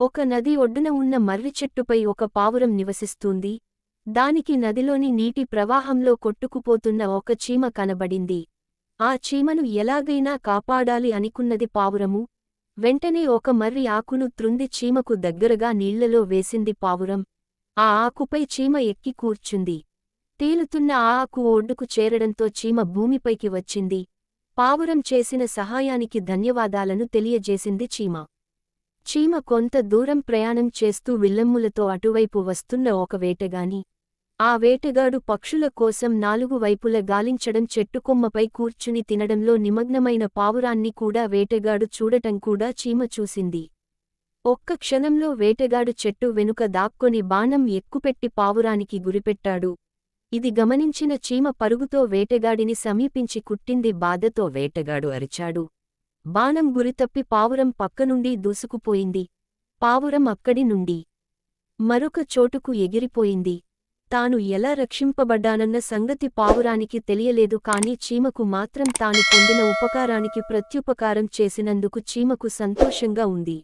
ఒక నది ఒడ్డున ఉన్న మర్రి చెట్టుపై ఒక పావురం నివసిస్తుంది. దానికి నదిలోని నీటి ప్రవాహంలో కొట్టుకుపోతున్న ఒక చీమ కనబడింది. ఆ చీమను ఎలాగైనా కాపాడాలి అనుకున్నది పావురము. వెంటనే ఒక మర్రి ఆకును త్రుంది చీమకు దగ్గరగా నీళ్లలో వేసింది పావురం. ఆ ఆకుపై చీమ ఎక్కి కూర్చుంది. తేలుతున్న ఆ ఆకు ఒడ్డుకు చేరడంతో చీమ భూమిపైకి వచ్చింది. పావురం చేసిన సహాయానికి ధన్యవాదాలను తెలియజేసింది చీమ. చీమ కొంత దూరం ప్రయాణం చేస్తూ విల్లమ్ములతో అటువైపు వస్తున్న ఒక వేటగాని. ఆ వేటగాడు పక్షుల కోసం 4 వైపుల గాలించడం చెట్టుకొమ్మపై కూర్చుని తినడంలో నిమగ్నమైన పావురాన్ని కూడా వేటగాడు చూడటం కూడా చీమ చూసింది. ఒక్క క్షణంలో వేటగాడు చెట్టు వెనుక దాక్కొని బాణం ఎక్కుపెట్టి పావురానికి గురిపెట్టాడు. ఇది గమనించిన చీమ పరుగుతో వేటగాడిని సమీపించి కుట్టింది. బాధతో వేటగాడు అరిచాడు. బాణం గురితప్పి పావురం పక్కనుండి దూసుకుపోయింది. పావురం అక్కడి నుండి మరొక చోటుకు ఎగిరిపోయింది. తాను ఎలా రక్షింపబడ్డానన్న సంగతి పావురానికి తెలియలేదు. కాని చీమకు మాత్రం తాను పొందిన ఉపకారానికి ప్రత్యుపకారం చేసినందుకు చీమకు సంతోషంగా ఉంది.